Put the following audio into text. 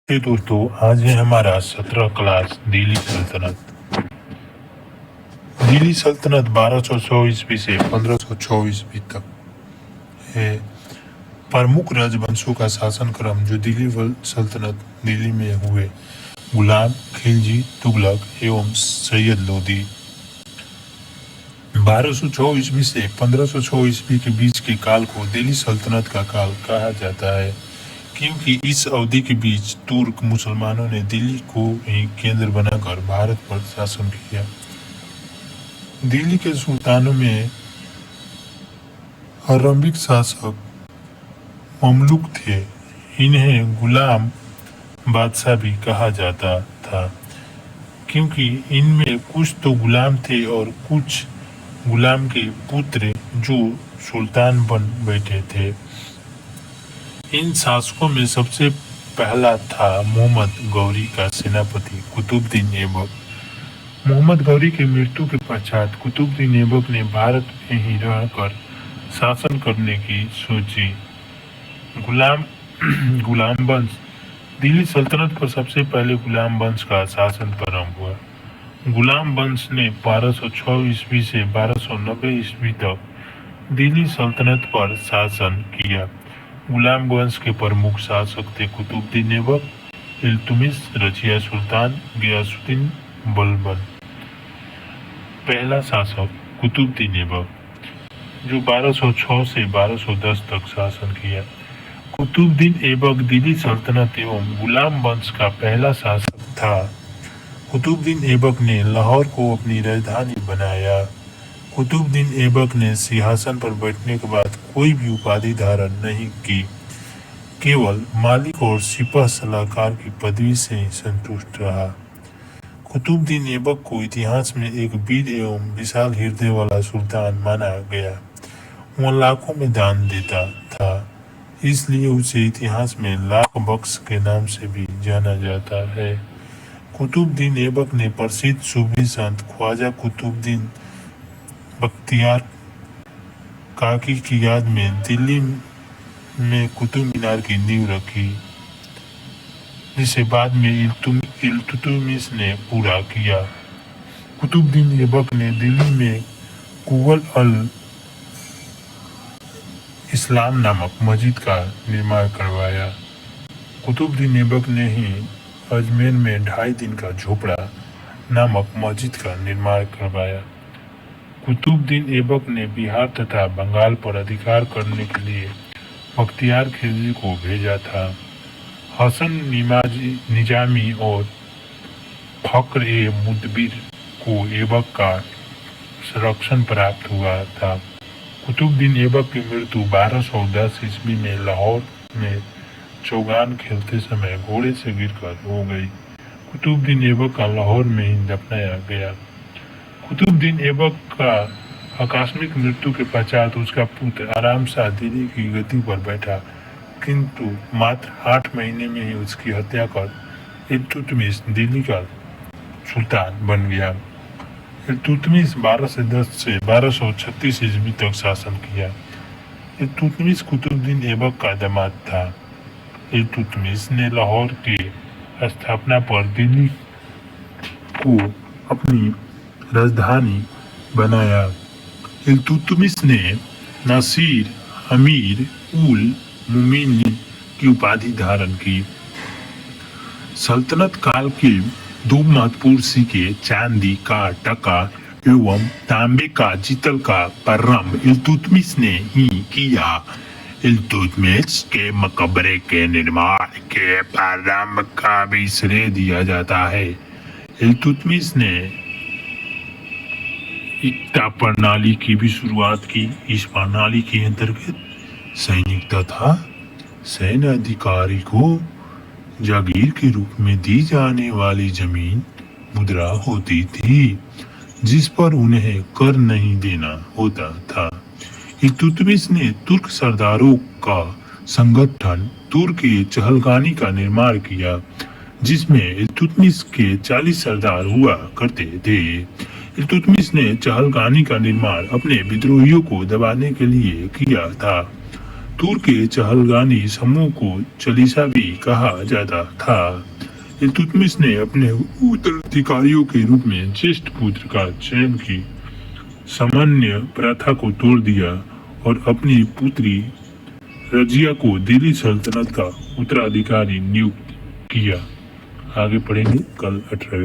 दोस्तों, आज है हमारा 17 क्लास दिल्ली सल्तनत। दिल्ली सल्तनत 1200 ईस्वी से 1524 ईस्वी तक है। प्रमुख राजवंशों का शासन क्रम जो दिल्ली सल्तनत दिल्ली में हुए: गुलाम, खिलजी, तुगलक एवं सैयद लोदी। 1206 ईस्वी से 1506 ईस्वी के बीच के काल को दिल्ली सल्तनत का काल कहा जाता है, क्योंकि इस अवधि के बीच तुर्क मुसलमानों ने दिल्ली को ही केंद्र बनाकर भारत पर शासन किया। दिल्ली के सुल्तानों में आरंभिक शासक ममलुक थे। इन्हें गुलाम बादशाह भी कहा जाता था, क्योंकि इनमें कुछ तो गुलाम थे और कुछ गुलाम के पुत्र जो सुल्तान बन बैठे थे। इन शासकों में सबसे पहला था मोहम्मद गौरी का सेनापति कुतुबुद्दीन ऐबक। मोहम्मद गौरी की मृत्यु के पश्चात कुतुबुद्दीन ऐबक ने भारत में ही रहकर शासन करने की सोची। गुलाम वंश। दिल्ली सल्तनत पर सबसे पहले गुलाम वंश का शासन प्रारंभ हुआ। गुलाम वंश ने 1206 ईस्वी से 1290 ईस्वी तक दिल्ली सल्तनत पर शासन किया। गुलाम वंश के प्रमुख शासक थे कुतुबुद्दीन ऐबक, इल्तुतमिश, रजिया सुल्तान, गियासुद्दीन बलबन। पहला शासक कुतुबुद्दीन ऐबक, जो 1206 से 1210 तक शासन किया। कुतुबुद्दीन ऐबक दिल्ली सल्तनत एवं गुलाम वंश का पहला शासक था। कुतुबुद्दीन ऐबक ने लाहौर को अपनी राजधानी बनाया। कुतुबुद्दीन ऐबक ने सिंहासन पर बैठने के बाद कोई भी उपाधि धारण नहीं की, केवल मालिक और सिपह सलाहकार की पदवी से ही संतुष्ट रहा। कुतुबुद्दीन ऐबक को इतिहास में एक वीर एवं विशाल हृदय वाला सुल्तान माना गया। वह लाखों में दान देता था, इसलिए उसे इतिहास में लाख बख्श के नाम से भी जाना जाता है। कुतुबुद्दीन ऐबक ने प्रसिद्ध सूफी संत ख्वाजा कुतुबुद्दीन बख्तियार काकी की याद में दिल्ली में कुतुब मीनार की नींव रखी, जिसे बाद में इल्तुतमिश ने पूरा किया। कुतुबुद्दीन ऐबक ने दिल्ली में कुव्वत अल इस्लाम नामक मस्जिद का निर्माण करवाया। कुतुबुद्दीन ऐबक ने ही अजमेर में 2.5 दिन का झोपड़ा नामक मस्जिद का निर्माण करवाया। कुतुबुद्दीन ऐबक ने बिहार तथा बंगाल पर अधिकार करने के लिए बख्तियार खिलजी को भेजा था। हसन निजामी और फख्र-ए-मुदबिर को ऐबक का संरक्षण प्राप्त हुआ था। कुतुबुद्दीन ऐबक की मृत्यु 1210 ईस्वी में लाहौर में चौगान खेलते समय घोड़े से गिरकर हो गई। कुतुबुद्दीन ऐबक का लाहौर में ही दफनाया गया। कुतुबुद्दीन ऐबक का आकस्मिक मृत्यु के पश्चात उसका पुत्र आराम शाह दिल्ली की गद्दी पर बैठा, किंतु मात्र 8 महीने में ही उसकी हत्या कर इल्तुतमिश दिल्ली का सुल्तान बन गया। इल्तुतमिश 1210 से 1236 ईस्वी तक शासन किया। इल्तुतमिश कुतुबुद्दीन ऐबक का दामाद था। इल्तुतमिश ने लाहौर की स्थापना पर दिल्ली को अपनी राजधानी बनाया। इल्तुतमिश ने नासिर अमीर उल मोमिनीन की उपाधि धारण की। सल्तनत काल के 2 महत्वपूर्ण सिक्के चांदी का टका एवं तांबे का जितल का प्रारंभ इल्तुतमिश ने ही किया। इल्तुतमिश के मकबरे के निर्माण के प्रारंभ का भी श्रेय दिया जाता है। इल्तुतमिश ने एकता प्रणाली की भी शुरुआत की। इस प्रणाली के अंतर्गत सैनिक तथा सैन्य अधिकारी को जागीर के रूप में दी जाने वाली जमीन मुद्रा होती थी, जिस पर उन्हें कर नहीं देना होता था। इल्तुतमिश ने तुर्क सरदारों का संगठन तुर्क-ए-चहलगानी का निर्माण किया, जिसमें इल्तुतमिश के 40 सरदार हुआ करते थे। इल्तुतमिश ने चहलगानी का निर्माण अपने विद्रोहियों को दबाने के लिए किया था। तुर के चहलगानी समूह को चालीसा भी कहा जाता था। इल्तुतमिश ने अपने उत्तराधिकारियों के रूप में ज्येष्ठ पुत्र का चयन की सामान्य प्रथा को तोड़ दिया और अपनी पुत्री रजिया को दिल्ली सल्तनत का उत्तराधिकारी नियुक्त किया। आगे पढ़ेंगे कल 18